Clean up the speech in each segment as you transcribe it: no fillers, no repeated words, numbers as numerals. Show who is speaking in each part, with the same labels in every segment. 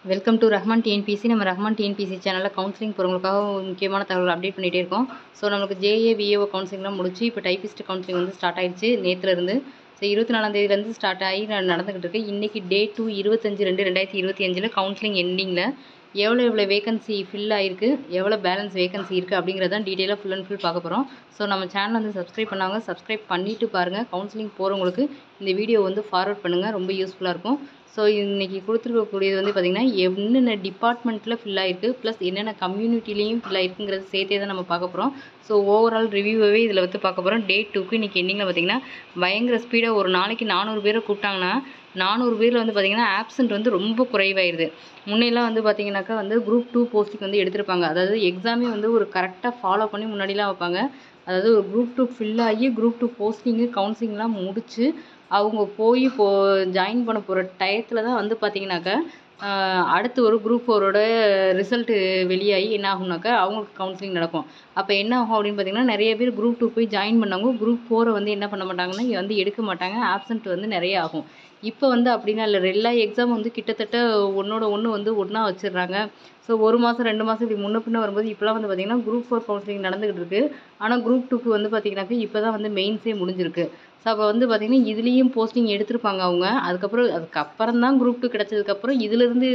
Speaker 1: Welcome to Rahman TNPSC. நம்ம Rahman TNPSC சேனலில் counselling போகிறவங்களுக்காக முக்கியமான தகவல் அப்டேட் பண்ணிகிட்டே இருக்கோம். ஸோ நம்மளுக்கு ஜேஏ விஏஓ கவுன்சிலிங்லாம் முடிச்சு இப்போ டைப்பிஸ்ட் கவுன்சிலிங் வந்து ஸ்டார்ட் ஆயிடுச்சு நேற்றுலேருந்து. ஸோ 24ஆம் தேதியிலேருந்து ஸ்டார்ட் ஆகி நடந்துக்கிட்டு இருக்கு. இன்றைக்கி டே 2 25/2/2025 கவுன்சிலிங் எண்டிங்கில் எவ்வளோ வேகன்சி ஃபில் ஆகிருக்கு, எவ்வளோ பேலன்ஸ் வேகன்சி இருக்குது அப்படிங்கிறதான் டீட்டெயிலாக ஃபுல் அண்ட் ஃபுல் பார்க்க போகிறோம். ஸோ நம்ம சேனல் வந்து சப்ஸ்கிரைப் பண்ணாங்க, சப்ஸ்கிரைப் பண்ணிவிட்டு பாருங்கள். கவுன்சிலிங் போகிறவங்களுக்கு இந்த வீடியோ வந்து ஃபார்வர்ட் பண்ணுங்கள், ரொம்ப யூஸ்ஃபுல்லாக இருக்கும். ஸோ இன்றைக்கி கொடுத்துருக்கக்கூடியது வந்து பார்த்திங்கன்னா என்னென்ன டிபார்ட்மெண்ட்டில் ஃபில் ஆகிருக்கு ப்ளஸ் என்னென்ன கம்யூனிட்டிலையும் ஃபில் ஆகிருக்குங்கிறது சேர்த்தே தான் நம்ம பார்க்க போகிறோம். ஸோ ஓவரால் ரிவ்யூவே இதில் வந்து பார்க்க போகிறோம். டே 2க்கு இன்றைக்கி எண்டிங்கில் பார்த்திங்கன்னா பயங்கர ஸ்பீடாக ஒரு நாளைக்கு 400 பேரை கூப்பிட்டாங்கன்னா 400 பேரில் வந்து பார்த்திங்கன்னா ஆப்சண்ட் வந்து ரொம்ப குறைவாயிருது. முன்னெல்லாம் வந்து பார்த்திங்கனாக்கா வந்து குரூப் 2 போஸ்டிங் வந்து எடுத்திருப்பாங்க. அதாவது எக்ஸாமே வந்து ஒரு கரெக்டாக ஃபாலோ பண்ணி முன்னாடிலாம் வைப்பாங்க. அதாவது ஒரு குரூப் 2 ஃபில் ஆகி குரூப் 2 போஸ்டிங்கு கவுன்சிலிங்லாம் முடித்து அவங்க போய் ஜாயின் பண்ண போகிற டயத்தில் தான் வந்து பார்த்திங்கனாக்கா அடுத்து ஒரு குரூப் 4ஓட ரிசல்ட்டு வெளியாகி என்ன ஆகும்னாக்கா அவங்களுக்கு கவுன்சிலிங் நடக்கும். அப்போ என்ன ஆகும் அப்படின்னு பார்த்திங்கன்னா நிறைய பேர் குரூப் 2 போய் ஜாயின் பண்ணாங்க. குரூப் 4 வந்து என்ன பண்ண மாட்டாங்கன்னா வந்து எடுக்க மாட்டாங்க. ஆப்சண்ட் வந்து நிறைய ஆகும். இப்போ வந்து அப்படின்னா இல்லை, எல்லா எக்ஸாம் வந்து கிட்டத்தட்ட ஒன்றோட ஒன்று வந்து ஒன்றா வச்சிடுறாங்க. ஸோ 1 மாதம் 2 மாதம் இப்படி முன்ன பின்ன வரும்போது இப்போலாம் வந்து பார்த்திங்கன்னா குரூப் 4 கவுன்சிலிங் நடந்துகிட்டு இருக்குது. ஆனால் குரூப் 2க்கு வந்து பார்த்திங்கனாக்கா இப்போ தான் வந்து மெயின்ஸே முடிஞ்சிருக்கு. ஸோ அப்போ வந்து பார்த்திங்கன்னா இதுலேயும் போஸ்டிங் எடுத்திருப்பாங்க அவங்க. அதுக்கப்புறம் தான் குரூப் 2 கிடச்சதுக்கப்புறம் இதிலேருந்து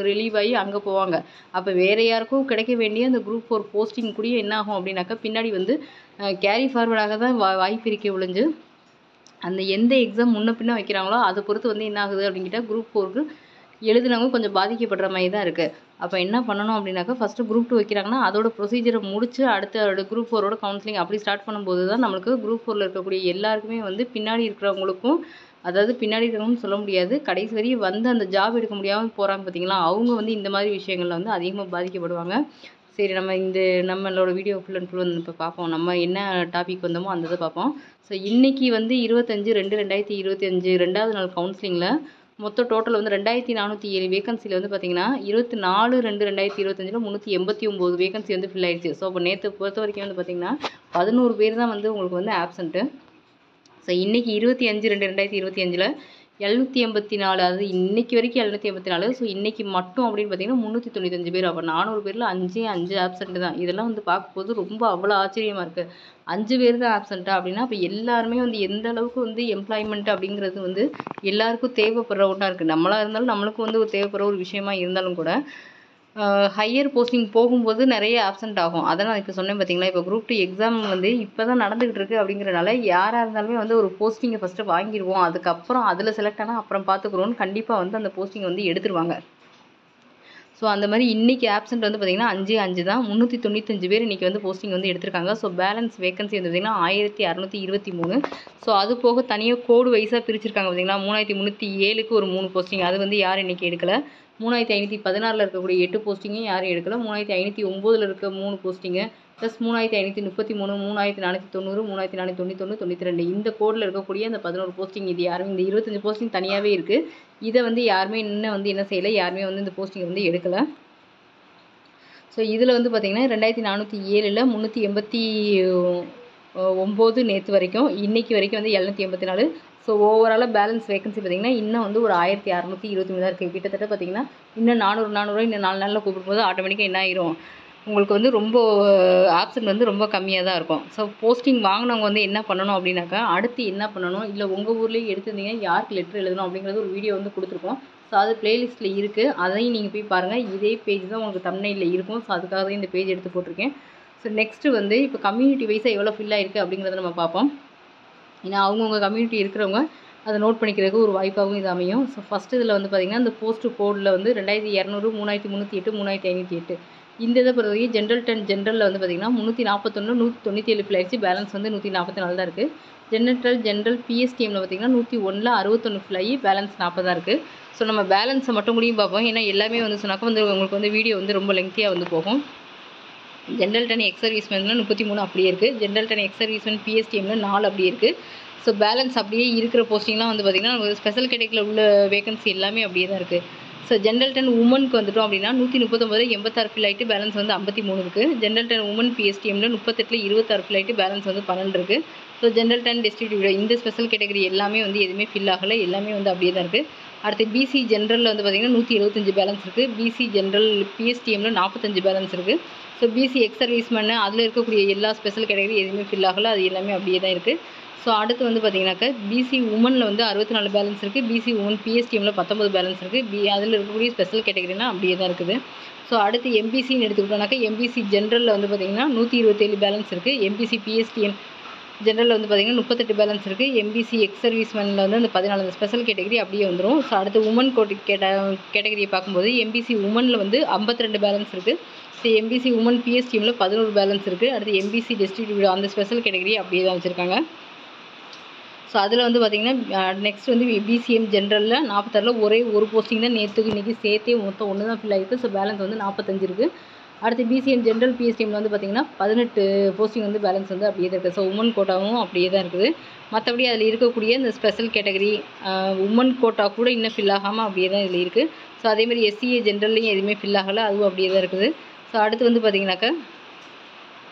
Speaker 1: ரிலீவ் ஆகி அங்கே போவாங்க. அப்போ வேறு யாருக்கும் கிடைக்க வேண்டிய அந்த குரூப் 4 போஸ்டிங் கூட என்ன ஆகும் அப்படின்னாக்கா பின்னாடி வந்து கேரி ஃபார்வர்டாக தான் வாய்ப்பு இருக்க ஒழிஞ்சு அந்த எந்த எக்ஸாம் முன்ன பின்ன வைக்கிறாங்களோ அதை பொறுத்து வந்து என்ன ஆகுது அப்படிங்கிட்ட குரூப் 4க்கு எழுதுனவங்க கொஞ்சம் பாதிக்கப்படுற மாதிரி தான் இருக்குது. அப்போ என்ன பண்ணணும் அப்படின்னாக்கா ஃபஸ்ட்டு குரூப் 2 வைக்கிறாங்கன்னா அதோட ப்ரொசீஜரை முடிச்சு அடுத்த குரூப் 4ஓட கவுன்சிலிங் அப்படி ஸ்டார்ட் பண்ணும்போது தான் நம்மளுக்கு குரூப் 4ல் இருக்கக்கூடிய எல்லாருக்குமே வந்து பின்னாடி இருக்கிறவங்களுக்கும், அதாவது பின்னாடி இருக்கிறவங்கன்னு சொல்ல முடியாது, கடைசி வரையும் வந்து அந்த ஜாப் எடுக்க முடியாமல் போகிறாங்க பார்த்தீங்களா, அவங்க வந்து இந்த மாதிரி விஷயங்களில் வந்து அதிகமாக பாதிக்கப்படுவாங்க. சரி, நம்மளோட வீடியோ ஃபுல் அண்ட் ஃபுல் வந்து இப்போ பார்ப்போம். நம்ம என்ன டாபிக் வந்தோமோ அந்த இதை பார்ப்போம். ஸோ இன்றைக்கி வந்து 25/2/2025 2வது நாள் கவுன்சிலிங்கில் மொத்தம் டோட்டல் வந்து 2407 வேகன்சியில் வந்து பார்த்திங்கன்னா 24/2/2025 389 வேகன்சி வந்து ஃபில் ஆயிடுச்சு. ஸோ அப்போ நேற்று பொறுத்த வரைக்கும் வந்து பார்த்திங்கன்னா 11 பேர் தான் வந்து உங்களுக்கு வந்து ஆப்சண்ட்டு. ஸோ இன்றைக்கி 25/2/2025 784, அதாவது இன்றைக்கி வரைக்கும் 784. ஸோ இன்றைக்கி மட்டும் அப்படின்னு பார்த்திங்கன்னா 395 பேர். அப்போ 400 பேரில் 5 ஆப்சண்ட்டு தான். இதெல்லாம் வந்து பார்க்கும்போது ரொம்ப அவ்வளோ ஆச்சரியமாக இருக்குது. 5 பேர் தான் ஆப்சண்ட்டா அப்படின்னா அப்போ எல்லாருமே வந்து எந்த அளவுக்கு வந்து எம்ப்ளாய்மெண்ட் அப்படிங்கிறது வந்து எல்லாருக்கும் தேவைப்படுற ஒன்றா இருக்குது. நம்மளாக இருந்தாலும் நம்மளுக்கும் வந்து ஒரு தேவைப்படுற ஒரு விஷயமா இருந்தாலும் கூட ஹையர் போஸ்டிங் போகும்போது நிறைய ஆப்சண்ட் ஆகும். அதை நான் இப்போ சொன்னேன் பார்த்தீங்களா. இப்போ குரூப் 2 எக்ஸாம் வந்து இப்போ தான் நடந்துகிட்டு இருக்குது அப்படிங்கிறனால யாராக இருந்தாலுமே வந்து ஒரு போஸ்டிங்கை ஃபஸ்ட்டு வாங்கிடுவோம், அதுக்கப்புறம் அதில் செலக்ட் ஆனால் அப்புறம் பார்த்துக்குறோன்னு கண்டிப்பாக வந்து அந்த போஸ்டிங் வந்து எடுத்துருவாங்க. ஸோ அந்த மாதிரி இன்றைக்கி ஆப்சண்ட் வந்து பார்த்திங்கன்னா 5 தான். 395 பேர் இன்றைக்கி வந்து போஸ்டிங் வந்து எடுத்திருக்காங்க. ஸோ பேலன்ஸ் வேகன்சி வந்து பார்த்திங்கன்னா 1623. ஸோ அது போக தனியாக கோடு வைஸாக பிரிச்சிருக்காங்க பார்த்திங்களா. 3307க்கு ஒரு 3 போஸ்டிங், அது வந்து யாரும் இன்றைக்கி எடுக்கலை. 3516 இருக்கக்கூடிய 8 போஸ்டிங்கும் யாரும் எடுக்கலை. 3509 இருக்க 3 போஸ்டிங்கு ப்ளஸ் 3533, 3490, 3491, 92 இந்த கோடில் இருக்கக்கூடிய அந்த 11 போஸ்டிங், இது யாருமே இந்த 25 போஸ்டிங் தனியாகவே இருக்குது. இதை வந்து யாருமே இன்னும் வந்து என்ன செய்யலை, யாருமே வந்து இந்த போஸ்டிங் வந்து எடுக்கலை. ஸோ இதில் வந்து பார்த்திங்கன்னா 2407ல் 389 நேற்று வரைக்கும், இன்றைக்கி வரைக்கும் வந்து 784. ஸோ ஓவராலாக பேலன்ஸ் வேகன்சி பார்த்திங்கன்னா இன்னும் வந்து ஒரு 1623 தான் இருக்குது. கிட்டத்தட்ட பார்த்திங்கன்னா இன்னும் 400 இன்னும் 4 நாளில் கூப்பிடும்போது ஆட்டோமேட்டிக்காக என்ன ஆயிரும், உங்களுக்கு வந்து ரொம்ப ஆப்ஷன் வந்து ரொம்ப கம்மியாக தான் இருக்கும். ஸோ போஸ்டிங் வாங்கினவங்க வந்து என்ன பண்ணணும் அப்படின்னாக்கா அடுத்து என்ன பண்ணணும், இல்லை உங்கள் ஊர்லேயே எடுத்திருந்தீங்கன்னா யாருக்கு லெட்டர் எழுதணும் அப்படிங்கிறது ஒரு வீடியோ வந்து கொடுத்துருக்கோம். ஸோ அது ப்ளேலிஸ்ட்டில் இருக்குது, அதையும் நீங்கள் போய் பாருங்கள். இதே பேஜ் தான் உங்களுக்கு தம்ப்நெயிலில் இருக்கும். ஸோ அதுக்காக தான் இந்த பேஜ் எடுத்து போட்டிருக்கேன். ஸோ நெக்ஸ்ட்டு வந்து இப்போ கம்யூனிட்டி வைஸாக எவ்வளோ ஃபில் ஆகிருக்கு அப்படிங்கிறத நம்ம பார்ப்போம். ஏன்னா அவங்கவுங்க கம்யூனிட்டி இருக்கிறவங்க அதை நோட் பண்ணிக்கிறதுக்கு ஒரு வாய்ப்பாகவும் இது அமையும். ஸோ ஃபஸ்ட்டு இதில் வந்து பார்த்திங்கன்னா இந்த போஸ்ட்டு கோடில் வந்து 2200, 3308, 3508 இந்த இதை பொறுத்த வரைக்கும் ஜென்ரலில் வந்து பார்த்திங்கன்னா 341, 197 ஃபில் ஆகிடுச்சு. பேலன்ஸ் வந்து 144 தான் இருக்குது. ஜென்ரல் பிஎஸ்டிஎம்மில் பார்த்திங்கன்னா 101ல் 61 ஃபில் ஆகி பேலன்ஸ் 40 தான் இருக்குது. ஸோ நம்ம பேலன்ஸை மட்டும் முடியும் பார்ப்போம். ஏன்னா எல்லாமே வந்து சொன்னாக்கா வந்து உங்களுக்கு வந்து வீடியோ வந்து ரொம்ப லெங்க்த்தியாக வந்து போகும். ஜென்ரல் 10 எக்ஸ் சர்வீஸ்மேனில் 33 அப்படியே இருக்குது. ஜென்ரல் 10 எக்ஸ் சர்வீஸ்மேன் பிஎஸ்டிஎம்மில் 4 அப்படியே இருக்குது. ஸோ பேலன்ஸ் அப்படியே இருக்கிற போஸ்டிங்லாம் வந்து பார்த்திங்கன்னா ஸ்பெஷல் கேட்டகரியில் உள்ள வேகன்சி எல்லாமே அப்படியே தான் இருக்குது. ஸோ ஜென்ரல் 10 உமனுக்கு வந்துட்டோம் அப்படின்னா 139 86 ஃபில் ஆகிட்டு பேலன்ஸ் வந்து 53 இருக்குது. ஜென்ரல் 10 உமன் பிஎஸ்டிஎம்மில் 38ல் 26 ஃபில் ஆகிட்டு பேலன்ஸ் வந்து 12 இருக்குது. ஸோ ஜென்ரல் 10 டிஸ்ட்ரிக்ட் இந்த ஸ்பெஷல் கேட்டகரி எல்லாமே வந்து எதுவுமே ஃபில் ஆகலை, எல்லாமே வந்து அப்படியே தான் இருக்குது. அடுத்து பிசி ஜென்ரலில் வந்து பார்த்திங்கன்னா 175 பேலன்ஸ் இருக்குது. பிசி ஜென்ரல் பிஎஸ்டிஎம்மில் 45 பேலன்ஸ் இருக்குது. ஸோ பிசி எக்ஸ் சர்வீஸ்மேனு அதில் இருக்கக்கூடிய எல்லா ஸ்பெஷல் கேட்டகரி எதுவுமே ஃபில் ஆகலை, அது எல்லாமே அப்படியே தான் இருக்குது. ஸோ அடுத்து வந்து பார்த்திங்கனாக்கா பிசி உமனில் வந்து 64 பேலன்ஸ் இருக்குது. பிசி உமன் பிஎஸ்டிஎம்மில் 19 பேலன்ஸ் இருக்குது. அதில் இருக்கக்கூடிய ஸ்பெஷல் கேட்டகரினா அப்படியே தான் இருக்குது. ஸோ அடுத்து எம்பிசின்னு எடுத்துக்கிட்டோம்னாக்கா எம்பிசி ஜென்ரலில் வந்து பார்த்திங்கன்னா 127 பேலன்ஸ் இருக்குது. எம்பிசி பிஎஸ்டிஎம் ஜென்ரலில் வந்து பார்த்திங்கன்னா 38 பேலன்ஸ் இருக்குது. எம்பிசி எக்ஸ் சர்வீஸ்மேனில் வந்து அந்த 14 ஸ்பெஷல் கேட்டகரி அப்படியே வந்துடும். ஸோ அடுத்து உமன் கேட்டகரியை பார்க்கும்போது எம்பிசி உமனில் வந்து 52 பேலன்ஸ் இருக்குது. ஸோ எம்பிசி உமன் பிஎஸ்டிஎம்மில் 11 பேலன்ஸ் இருக்குது. அடுத்து எம்பிசி டிஸ்ட்ரிபியூட் அந்த ஸ்பெஷல் கேட்டகரி அப்படியே தான் வச்சுருக்காங்க. ஸோ அதில் வந்து பார்த்திங்கன்னா நெக்ஸ்ட் வந்து பிசிஎம் ஜென்ரலில் 46 ஒரே ஒரு போஸ்டிங் தான் நேற்றுக்கு இன்றைக்கி சேர்த்தே மொத்தம் ஒன்று தான் ஃபில் ஆகிருக்கு. ஸோ பேலன்ஸ் வந்து 45 இருக்குது. அடுத்து பிசிஎம் ஜென்ரல் பிஎஸ்டிஎம்மில் வந்து பார்த்திங்கன்னா 18 போஸ்டிங் வந்து பேலன்ஸ் வந்து அப்படியே தான் இருக்குது. ஸோ உமன் கோட்டாவும் அப்படியே தான் இருக்குது. மற்றபடி அதில் இருக்கக்கூடிய இந்த ஸ்பெஷல் கேட்டகரி உமன் கோட்டா கூட இன்னும் ஃபில் ஆகாமல் அப்படியே தான் இதில் இருக்குது. ஸோ அதேமாதிரி எஸ்சிஏ ஜென்ரல்லையும் எதுவுமே ஃபில் ஆகலை, அதுவும் அப்படியே தான் இருக்குது. ஸோ அடுத்து வந்து பார்த்திங்கனாக்கா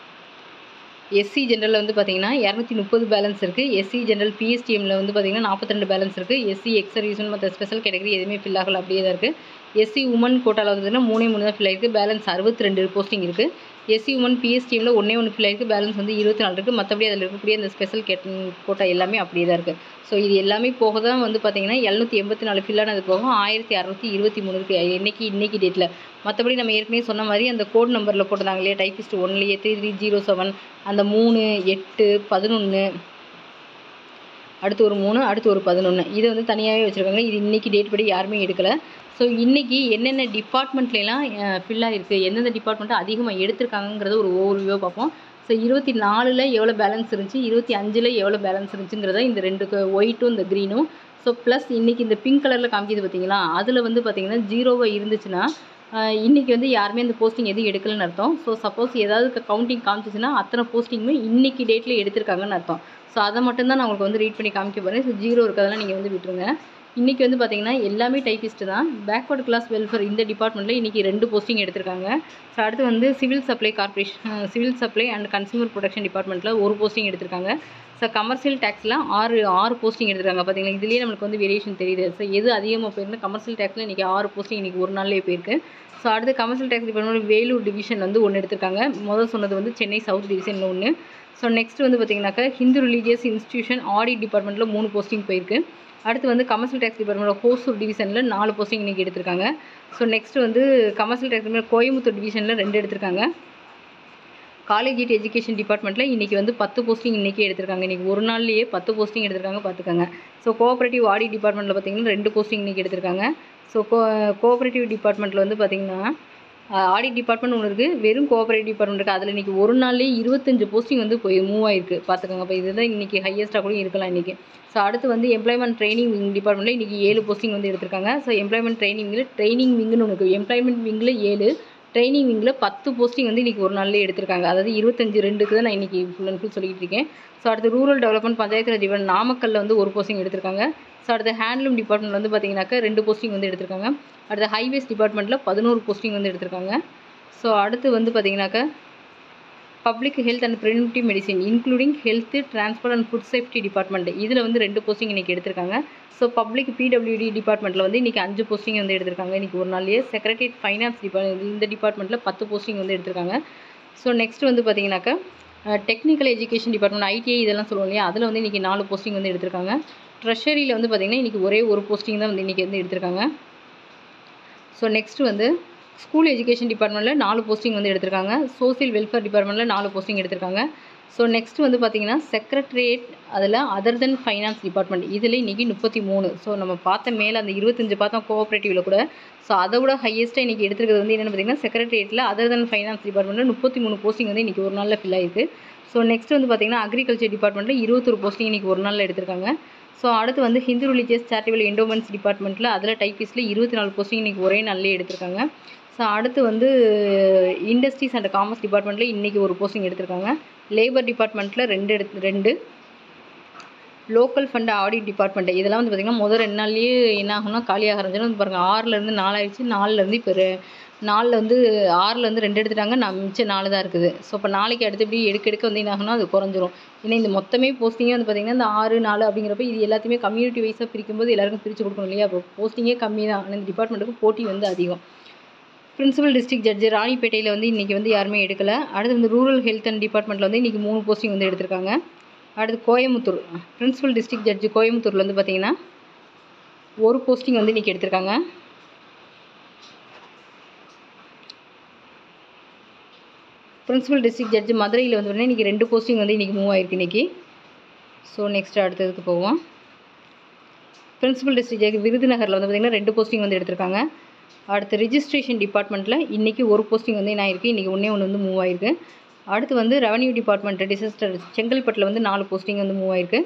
Speaker 1: எஸ்சி ஜென்ரலில் வந்து பார்த்திங்கன்னா 230 பேலன்ஸ் இருக்குது. எஸ்சி ஜென்ரல் பிஎஸ்டிஎம்மில் வந்து பார்த்திங்கன்னா 42 பேலன்ஸ் இருக்குது. எஸ்சி எக்ஸ் சர்வீஸ்மேன் மற்ற ஸ்பெஷல் கேட்டகரி எதுவுமே ஃபில் ஆகலை, அப்படியே தான் இருக்குது. எஸ்சி உமன் கோட்டாவில் வந்து பார்த்திங்கன்னா 3 தான் ஃபில் ஆகிருக்கு. பேலன்ஸ் 62 போஸ்டிங் இருக்குது. எஸ்சி உமன் பிஎஸ்டிஎம்மில் 1 ஃபில் ஆகிருக்கு. பேலன்ஸ் வந்து 24 இருக்குது. மற்றபடி அதில் இருக்கக்கூடிய அந்த ஸ்பெஷல் கோட்டா எல்லாமே அப்படியே தான் இருக்குது. ஸோ இது எல்லாமே போக தான் வந்து பார்த்திங்கன்னா 784 ஃபில் ஆனது போக 1623 இருக்குது இன்றைக்கி டேட்டில். மற்றபடி நம்ம ஏற்கனவே சொன்ன மாதிரி அந்த கோட் நம்பரில் போட்டிருந்தாங்க இல்லையா, டைப்பிஸ்ட் 1லேயே 3307 அந்த 3 8 11 அடுத்து ஒரு 3 அடுத்து ஒரு 11 இதை வந்து தனியாகவே வச்சுருக்காங்க. இது இன்றைக்கி டேட் படி யாருமே எடுக்கலை. ஸோ இன்றைக்கி என்னென்ன டிபார்ட்மெண்ட்லாம் ஃபில் ஆகிருக்கு, எந்தெந்த டிபார்ட்மெண்ட்டு அதிகமாக எடுத்திருக்காங்கிறத ஒரு ஓவர்வியூவாக பார்ப்போம். ஸோ 24ல் எவ்வளோ பேலன்ஸ் இருந்துச்சு, 25ல் எவ்வளோ பேலன்ஸ் இருந்துச்சுங்கிறத இந்த 2 ஒயிட்டும் இந்த க்ரீனும். ஸோ ப்ளஸ் இன்றைக்கி இந்த பிங்க் கலரில் காமிக்கிது பார்த்தீங்களா, அதில் வந்து பார்த்திங்கன்னா 0 இருந்துச்சுன்னா இன்றைக்கி வந்து யாருமே இந்த போஸ்டிங் எதுவும் எடுக்கலன்னு அர்த்தம். ஸோ சப்போஸ் ஏதாவது கவுண்டிங் காமிச்சிச்சுன்னா அத்தனை போஸ்டிங்குமே இன்றைக்கி டேட்டில் எடுத்திருக்காங்கன்னு அர்த்தம். ஸோ அதை மட்டும்தான் நான் உங்களுக்கு வந்து ரீட் பண்ணி காமிக்க போகிறேன். ஸோ 0 இருக்கிறதெல்லாம் நீங்கள் வந்து விட்டுருங்க. இன்றைக்கி வந்து பார்த்திங்கன்னா எல்லாமே டைப்பிஸ்ட்டு தான். பேக்வர்டு கிளாஸ் வெல்ஃபேர் இந்த டிபார்ட்மெண்ட்டில் இன்றைக்கி 2 போஸ்டிங் எடுத்திருக்காங்க. ஸோ அடுத்து வந்து civil supply corporation civil supply and consumer production டிபார்ட்மெண்ட்டில் 1 போஸ்டிங் எடுத்திருக்காங்க. ஸோ கமர்ஷியல் டேக்ஸில் 6 போஸ்டிங் எடுத்திருக்காங்க. பார்த்திங்களா, இதுலேயே நம்மளுக்கு வந்து வேரியேஷன் தெரியுது. ஸோ எது அதிகமாக போயிருந்து கமர்ஷியல் டேக்ஸில் இன்றைக்கி 6 போஸ்டிங் இன்றைக்கி ஒரு நாள்லேயே போயிருக்கு. ஸோ அடுத்து commercial tax department Vellore division வந்து 1 எடுத்திருக்காங்க. முதல் சொன்னது வந்து சென்னை சவுத் டிவிஷனில் 1. ஸோ நெக்ஸ்ட் வந்து பார்த்திங்கனாக்கா ஹிந்து ரிலீஜியஸ் இன்ஸ்டியூஷன் ஆடிட் டிபார்ட்மெண்ட்டில் 3 போஸ்டிங் போயிருக்கு. அடுத்து வந்து கமர்ஷியல் டேக்ஸ் டிபார்ட்மெண்ட் ஹோசூர் டிவிஷனில் 4 போஸ்டிங் இன்றைக்கி எடுத்திருக்காங்க. ஸோ நெக்ஸ்ட் வந்து கமர்ஷியல் டேக்ஸ் டிபார்ட்மெண்ட் கோயம்புத்தூர் டிவிஷனில் 2 எடுத்திருக்காங்க. காலேஜ் எஜுகேஷன் டிபார்ட்மெண்ட்டில் இன்றைக்கி வந்து 10 போஸ்டிங் இன்றைக்கி எடுத்திருக்காங்க. இன்றைக்கி ஒரு நாள்லேயே 10 போஸ்டிங் எடுத்திருக்காங்க, பார்த்துக்கோங்க. ஸோ கோஆப்ரேட்டிவ் ஆடிட் டிபார்ட்மெண்ட்டில் பார்த்திங்கன்னா 2 போஸ்டிங் இன்றைக்கி எடுத்திருக்காங்க. ஸோ கோஆப்ரேட்டிவ் டிபார்ட்மெண்ட்டில் வந்து பார்த்திங்கன்னா ஆடிட் டிபார்ட்மெண்ட் ஒன்று இருக்குது, வெறும் கோஆப்ரேட்டிவ் டிபார்ட்மெண்ட் இருக்குது. அதில் இன்றைக்கி ஒரு நாள்லேயே 25 போஸ்டிங் வந்து மூவ் ஆகிருக்கு, பார்த்துக்கோங்க. இப்போ இதுதான் இன்றைக்கி ஹையஸ்ட்டாக கூட இருக்கலாம் இன்றைக்கி. ஸோ அடுத்து வந்து எம்ப்ளாய்மெண்ட் ட்ரைனிங் விங் டிபார்ட்மெண்ட்டில் இன்றைக்கி 7 போஸ்டிங் வந்து எடுத்திருக்காங்க. ஸோ எம்ப்ளாய்மெண்ட் ட்ரைனிங் விங்குன்னு ஒன்று இருக்குது. எம்ப்ளாய்மெண்ட் விங்கில் 7, ட்ரைனிங் விங்கில் 10 போஸ்டிங் வந்து இன்றைக்கி ஒரு நாள்லேயே எடுத்திருக்காங்க. அதாவது 25/2க்கு தான் நான் இன்றைக்கி ஃபுல் அண்ட் ஃபுல் சொல்லிகிட்டு இருக்கேன். ஸோ அடுத்து rural development panchayat Raj department நாமக்கல்லில் வந்து 1 போஸ்டிங் எடுத்திருக்காங்க. ஸோ அடுத்து ஹேண்ட்லூம் டிபார்ட்மெண்ட் வந்து பார்த்திங்கனாக்கா 2 போஸ்டிங் வந்து எடுத்திருக்காங்க. அடுத்து ஹைவேஸ் டிபார்ட்மெண்ட்டில் 11 போஸ்டிங் வந்து எடுத்திருக்காங்க. ஸோ அடுத்து வந்து பார்த்திங்கனாக்கா public health and preventive medicine including health transport and food safety department இதில் வந்து 2 போஸ்டிங் இன்றைக்கி எடுத்திருக்காங்க. ஸோ பப்ளிக் பிடபிள்யூடி டிபார்ட்மெண்ட்டில் வந்து இன்றைக்கி 5 போஸ்டிங் வந்து எடுத்திருக்காங்க இன்றைக்கி ஒரு நாள்லேயே. செக்ரட்டரியேட் ஃபைனான்ஸ் இந்த டிபார்ட்மெண்ட்டில் 10 போஸ்டிங் வந்து எடுத்திருக்காங்க. ஸோ நெக்ஸ்ட் வந்து பார்த்திங்கனாக்கா டெக்னிக்கல் எஜுகேஷன் டிபார்ட்மெண்ட் ஐடிஐ இதெல்லாம் சொல்லுவோம் இல்லையா, அதில் வந்து இன்றைக்கி 4 போஸ்டிங் வந்து எடுத்திருக்காங்க. ட்ரெஷரியில் வந்து பார்த்திங்கன்னா இன்றைக்கி ஒரே ஒரு போஸ்டிங் தான் வந்து இன்றைக்கி வந்து எடுத்திருக்காங்க. ஸோ நெக்ஸ்ட் வந்து ஸ்கூல் எஜுகேஷன் டிபார்ட்மெண்ட்டில் 4 போஸ்டிங் வந்து எடுத்திருக்காங்க. சோசியல் வெல்ஃபேர் டிபார்ட்மெண்ட்டில் 4 போஸ்டிங் எடுத்திருக்காங்க. ஸோ நெக்ஸ்ட் வந்து பார்த்திங்கன்னா செக்ரட்டரியேட் அதில் அதர் தென் ஃபைனான்ஸ் டிபார்ட்மெண்ட் இதில் இன்றைக்கி 33. ஸோ நம்ம பார்த்த மேலே அந்த 25 பார்த்தோம் கோஆப்ரேட்டிவில் கூட. ஸோ அதை விட ஹையஸ்ட்டாக இன்றைக்கி எடுத்துருக்கிறது வந்து என்னென்னு பார்த்திங்கன்னா செக்ரட்டரியேட்டில் அதர் தென் ஃபைனான்ஸ் டிபார்ட்மெண்ட்டில் 33 போஸ்டிங் வந்து இன்றைக்கி ஒரு நாளில் ஃபில் ஆகிருக்கு. ஸோ நெக்ஸ்ட் வந்து பார்த்திங்கன்னா அக்ரிகல்ச்சர் டிபார்ட்மெண்ட்டில் 21 போஸ்டிங் இன்றைக்கி ஒரு நாளில் எடுத்திருக்காங்க. ஸோ அடுத்து வந்து ஹிந்து ரிலீஜியஸ் சேரிட்டபிள் என்டோமெண்ட்ஸ் டிபார்ட்மெண்ட்டில் அதில் டைப்பிஸ்ட்டில் 24 போஸ்டிங் இன்றைக்கி ஒரே நாளிலே எடுத்திருக்காங்க. ஸோ அடுத்து வந்து இண்டஸ்ட்ரீஸ் அண்ட் காமர்ஸ் டிபார்ட்மெண்ட்டில் இன்றைக்கி ஒரு போஸ்டிங் எடுத்திருக்காங்க. லேபர் டிபார்ட்மெண்ட்டில் 2 லோக்கல் ஃபண்ட் ஆடிட் டிபார்ட்மெண்ட் இதெல்லாம் வந்து பார்த்திங்கன்னா முதல் 2 நாள்லேயே என்ன ஆகும்னா காலியாக ஆரம்பிச்சிடும். வந்து பாருங்கள் 6லேருந்து 4 ஆயிடுச்சு. 4லேருந்து இப்போ 4ல் வந்து 6லேருந்து 2 எடுத்துட்டாங்க. மிச்சம் 4 தான் இருக்குது. ஸோ இப்போ நாளைக்கு அடுத்து இப்படி எடுக்க வந்து என்ன ஆகும்னா அது குறைஞ்சிரும். ஏன்னா இந்த மொத்தமே போஸ்டிங்கே வந்து பார்த்திங்கன்னா இந்த 6, 4 அப்படிங்கிறப்ப இது எல்லாத்தையுமே கம்யூனிட்டி வைஸாக பிரிக்கும்போது எல்லாருக்கும் பிரித்து கொடுக்கணும் இல்லையா? அப்போ போஸ்டிங்கே கம்மி தான். ஆனால் இந்த டிபார்ட்மெண்ட்டுக்கு போட்டி வந்து அதிகம். பிரின்சிபல் டிஸ்ட்ரிக்ட் ஜட்ஜு ராணிப்பேட்டையில் வந்து இன்றைக்கி வந்து யாருமே எடுக்கலை. அடுத்து வந்து ரூரல் ஹெல்த் அண்ட் டிபார்ட்மெண்ட்டில் வந்து இன்றைக்கி 3 போஸ்டிங் வந்து எடுத்திருக்காங்க. அடுத்து கோயம்புத்தூர் பிரின்சிபல் டிஸ்ட்ரிக்ட் ஜட்ஜு கோயம்புத்தூரில் வந்து பார்த்திங்கன்னா 1 போஸ்டிங் வந்து இன்றைக்கி எடுத்திருக்காங்க. பிரின்சிபல் டிஸ்ட்ரிக்ட் ஜட்ஜு மதுரையில் வந்து பார்த்திங்கன்னா இன்றைக்கி 2 போஸ்டிங் வந்து இன்றைக்கி மூவ் ஆயிருக்கு இன்றைக்கி. ஸோ நெக்ஸ்ட்டு அடுத்ததுக்கு போவோம். பிரின்சிபல் டிஸ்ட்ரிக்ட் ஜட்ஜ் விருதுநகரில் வந்து பார்த்திங்கன்னா 2 போஸ்டிங் வந்து எடுத்திருக்காங்க. அடுத்து ரிஜிஸ்ட்ரேஷன் டிபார்ட்மெண்ட்டில் இன்றைக்கி 1 போஸ்டிங் வந்து என்ன ஆயிருக்கு, இன்றைக்கி ஒன்று வந்து மூவ் ஆயிருக்கு. அடுத்து வந்து ரெவன்யூ டிபார்ட்மெண்ட் டிசாஸ்டர் செங்கல்பட்டில் வந்து 4 போஸ்டிங் வந்து மூவ் ஆயிருக்கு.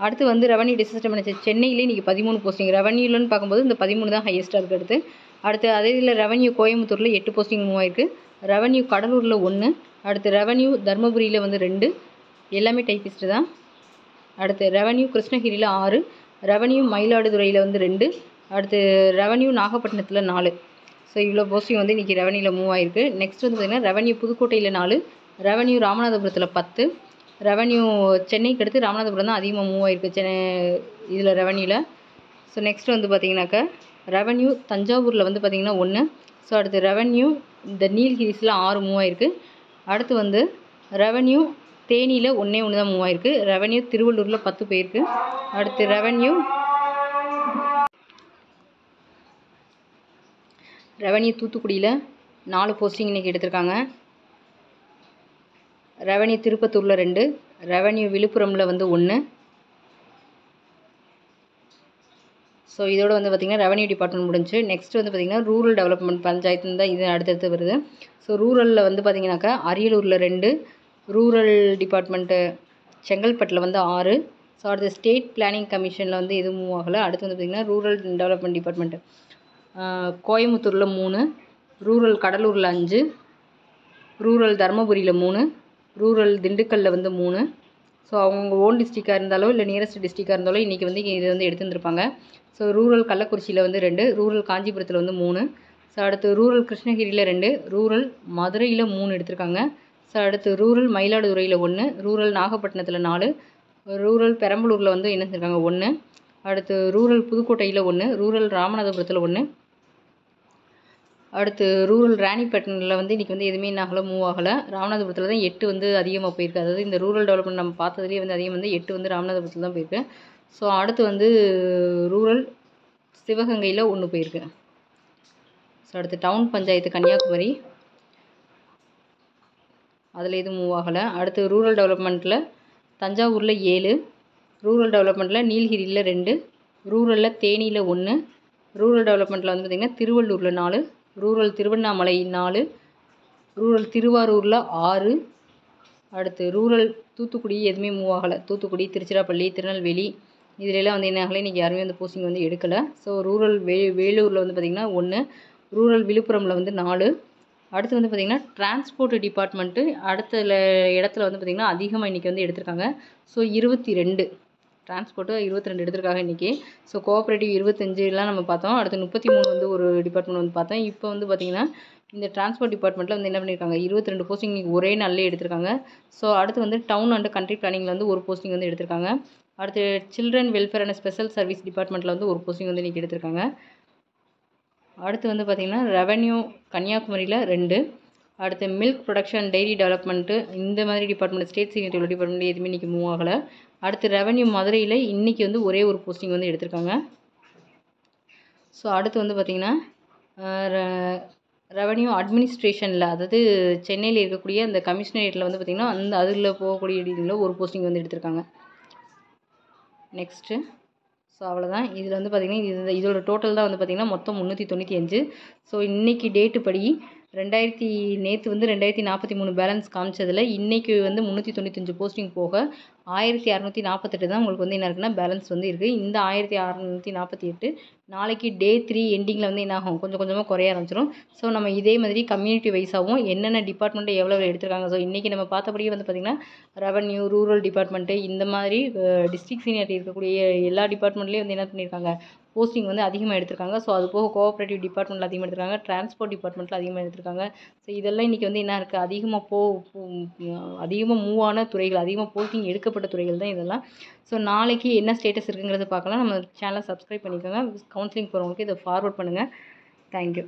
Speaker 1: அடுத்து வந்து ரெவன்யூ டிசாஸ்டர் மேனேஜர் சென்னையிலே இன்றைக்கி 13 போஸ்டிங். ரெவன்யூலன்னு பார்க்கும்போது இந்த 13 தான் ஹையஸ்ட்டாக இருக்குது. அடுத்து அதே இதில் ரெவன்யூ கோயம்புத்தூரில் 8 போஸ்டிங் மூவ் ஆயிருக்கு. ரெவன்யூ கடலூரில் 1. அடுத்து ரெவன்யூ தர்மபுரியில் வந்து 2, எல்லாமே டைப்பிஸ்ட்டு தான். அடுத்து ரெவன்யூ கிருஷ்ணகிரியில் 6, ரெவன்யூ மயிலாடுதுறையில் வந்து 2, அடுத்து ரெவன்யூ நாகப்பட்டினத்தில் 4. ஸோ இவ்வளோ போஸ்டிங் வந்து இன்றைக்கி ரெவன்யூவில் மூவ் ஆயிருக்கு. நெக்ஸ்ட் வந்து பார்த்திங்கன்னா ரெவன்யூ புதுக்கோட்டையில் 4, ரெவன்யூ ராமநாதபுரத்தில் 10, ரெவன்யூ சென்னைக்கு அடுத்து ராமநாதபுரம் தான் அதிகமாக மூவ் ஆயிருக்கு இதில் ரெவன்யூவில். ஸோ நெக்ஸ்ட் வந்து பார்த்திங்கனாக்கா ரெவன்யூ தஞ்சாவூரில் வந்து பார்த்திங்கன்னா 1. ஸோ அடுத்து ரெவன்யூ இந்த நீல்கிரிஸில் 6 மூவ் ஆயிருக்கு. அடுத்து வந்து ரெவன்யூ தேனியில் 1 தான் மூவ் ஆயிருக்கு. ரெவன்யூ திருவள்ளூரில் 10 போயிருக்கு. அடுத்து ரெவன்யூ தூத்துக்குடியில் 4 போஸ்டிங் இன்றைக்கி எடுத்திருக்காங்க. ரெவன்யூ திருப்பத்தூரில் 2, ரெவன்யூ விழுப்புரமில் வந்து 1. ஸோ இதோட வந்து பார்த்திங்கன்னா ரெவன்யூ டிபார்ட்மெண்ட் முடிஞ்சு. நெக்ஸ்ட் வந்து பார்த்திங்கன்னா ரூரல் டெவலப்மெண்ட் பஞ்சாயத்து தான் இது அடுத்தடுத்து வருது. ஸோ ரூரலில் வந்து பார்த்திங்கனாக்கா அரியலூரில் 2, ரூரல் டிபார்ட்மெண்ட்டு செங்கல்பட்டில் வந்து 6. ஸோ அடுத்து ஸ்டேட் பிளானிங் கமிஷனில் வந்து எதுவும் மூவ் ஆகலை. அடுத்து வந்து பார்த்திங்கன்னா ரூரல் டெவலப்மெண்ட் டிபார்ட்மெண்ட்டு கோயம்புத்தூரில் 3, ரூரல் கடலூரில் 5, ரூரல் தர்மபுரியில் 3, ரூரல் திண்டுக்கல்லில் வந்து 3. ஸோ அவங்க ஓன் டிஸ்ட்ரிக்டாக இருந்தாலோ இல்லை நியரஸ்ட் டிஸ்ட்ரிக்டாக இருந்தாலோ இன்றைக்கி வந்து இதை வந்து எடுத்துருந்துருப்பாங்க. ஸோ ரூரல் கள்ளக்குறிச்சியில் வந்து 2, ரூரல் காஞ்சிபுரத்தில் வந்து 3. ஸோ அடுத்து ரூரல் கிருஷ்ணகிரியில் 2, ரூரல் மதுரையில் 3 எடுத்திருக்காங்க. ஸோ அடுத்து ரூரல் மயிலாடுதுறையில் 1, ரூரல் நாகப்பட்டினத்தில் 4, ரூரல் பெரம்பலூரில் வந்து என்ன செஞ்சுருக்காங்க 1. அடுத்து ரூரல் புதுக்கோட்டையில் 1, ரூரல் ராமநாதபுரத்தில் 1. அடுத்து ரூரல் ராணிப்பேட்டனில் வந்து இன்றைக்கி வந்து எதுவுமே என்ன ஆகலை, மூவ் ஆகலை. ராமநாதபுரத்தில் தான் 8 வந்து அதிகமாக போயிருக்கு. அதாவது இந்த ரூரல் டெவலப்மெண்ட் நம்ம பார்த்ததுலேயே வந்து அதிகம் வந்து 8 வந்து ராமநாதபுரத்தில் தான் போயிருக்கு. ஸோ அடுத்து வந்து ரூரல் சிவகங்கையில் 1 போயிருக்கு. ஸோ அடுத்து டவுன் பஞ்சாயத்து கன்னியாகுமரி, அதில் எதுவும் மூவ் ஆகலை. அடுத்து ரூரல் டெவலப்மெண்ட்டில் தஞ்சாவூரில் 7, ரூரல் டெவலப்மெண்ட்டில் நீலகிரியில் 2, ரூரலில் தேனியில் 1, ரூரல் டெவலப்மெண்ட்டில் வந்து பார்த்திங்கன்னா திருவள்ளூரில் 4, ரூரல் திருவண்ணாமலை 4, ரூரல் திருவாரூரில் 6. அடுத்து ரூரல் தூத்துக்குடி எதுவுமே மூவ் ஆகலை. தூத்துக்குடி, திருச்சிராப்பள்ளி, திருநெல்வேலி இதிலெல்லாம் வந்து என்ன ஆகலை, இன்றைக்கி யாருமே வந்து போஸ்டிங் வந்து எடுக்கலை. ஸோ ரூரல் வேலூரில் வந்து பார்த்திங்கன்னா 1, ரூரல் விழுப்புரமில் வந்து 4. அடுத்து வந்து பார்த்திங்கன்னா டிரான்ஸ்போர்ட் டிபார்ட்மெண்ட்டு அடுத்த இடத்துல வந்து பார்த்திங்கன்னா அதிகமாக இன்றைக்கி வந்து எடுத்திருக்காங்க. ஸோ 22 டிரான்ஸ்போர்ட்டு 22 எடுத்திருக்காங்க இன்றைக்கி. ஸோ கோஆப்ரேட்டிவ் 25 நம்ம பார்த்தோம். அடுத்து 33 வந்து ஒரு டிபார்ட்மெண்ட் வந்து பார்த்தோம். இப்போ வந்து பார்த்திங்கன்னா இந்த டிரான்ஸ்போர்ட் டிபார்ட்மெண்ட்டில் வந்து என்ன பண்ணியிருக்காங்க 22 போஸ்டிங் இன்றைக்கி ஒரே நாளிலே எடுத்திருக்காங்க. ஸோ அடுத்து வந்து டவுன் அண்ட் கண்ட்ரி பிளானிங்கில் வந்து 1 போஸ்டிங் வந்து எடுத்திருக்காங்க. அடுத்து children welfare and special service டிபார்ட்மெண்ட்டில் வந்து 1 போஸ்டிங் வந்து இன்றைக்கி எடுத்திருக்காங்க. அடுத்து வந்து பார்த்திங்கன்னா ரெவன்யூ கன்னியாகுமரியில் 2. அடுத்து மில்க் ப்ரொடக்ஷன் டெய்ரி டெவலப்மெண்ட்டு இந்த மாதிரி டிபார்ட்மெண்ட் ஸ்டேட் சீனியர் உள்ள டிபார்ட்மெண்ட் எதுவுமே இன்றைக்கி மூவ் ஆகலை. அடுத்து ரெவன்யூ மதுரையில் இன்றைக்கி வந்து ஒரே ஒரு போஸ்டிங் வந்து எடுத்திருக்காங்க. ஸோ அடுத்து வந்து பார்த்திங்கன்னா ரெவன்யூ அட்மினிஸ்ட்ரேஷனில் அதாவது சென்னையில் இருக்கக்கூடிய அந்த கமிஷனரேட்டில் வந்து பார்த்திங்கன்னா அதில் போகக்கூடிய இதில் ஒரு போஸ்டிங் வந்து எடுத்திருக்காங்க. நெக்ஸ்ட்டு ஸோ அவ்வளோதான். இதில் வந்து பார்த்திங்கன்னா இதோட டோட்டல் தான் வந்து பார்த்திங்கன்னா மொத்தம் 395. ஸோ இன்றைக்கி டேட்டு படி நேற்று வந்து 2043 பேலன்ஸ் காமிச்சதில் இன்றைக்கி வந்து 395 போஸ்டிங் போக 1648 தான் உங்களுக்கு வந்து என்ன இருக்குன்னா பேலன்ஸ் வந்து இருக்குது. இந்த 1648 நாளைக்கு டே 3 எண்டிங்கில் வந்து என்ன ஆகும், கொஞ்சம் கொஞ்சமாக குறைய ஆரம்பிச்சிடும். ஸோ நம்ம இதே மாதிரி கம்யூனிட்டி வைஸாகவும் என்னென்ன டிபார்ட்மெண்ட்டு எவ்வளோ எடுத்திருக்காங்க. ஸோ இன்றைக்கி நம்ம பார்த்தபடியே வந்து பார்த்திங்கன்னா ரெவன்யூ, ரூரல் டிபார்ட்மெண்ட்டு இந்த மாதிரி டிஸ்ட்ரிக்ட் சீனியாரிட்டி இருக்கக்கூடிய எல்லா டிபார்ட்மெண்ட்லேயும் வந்து என்ன பண்ணியிருக்காங்க, போஸ்டிங் வந்து அதிகமாக எடுத்திருக்காங்க. ஸோ அது போக கோஆப்ரேட்டிவ் டிபார்ட்மெண்ட்டில் அதிகமாக எடுத்திருக்காங்க, டிரான்ஸ்போர்ட் டிபார்ட்மெண்ட்டில் அதிகமாக எடுத்திருக்காங்க. ஸோ இதெல்லாம் இன்றைக்கி வந்து என்ன இருக்குது, அதிகமாக மூவ் ஆன துறைகள், அதிகமாக போஸ்டிங் எடுக்கப்பட்ட துறைகள் தான் இதெல்லாம். ஸோ நாளைக்கு என்ன ஸ்டேட்டஸ் இருக்குங்கிறத பார்க்கலாம். நம்ம சேனலை சப்ஸ்கிரைப் பண்ணிக்கோங்க. கவுன்சிலிங் போகிறவங்களுக்கு இதை ஃபார்வர்ட் பண்ணுங்கள். தேங்க்யூ.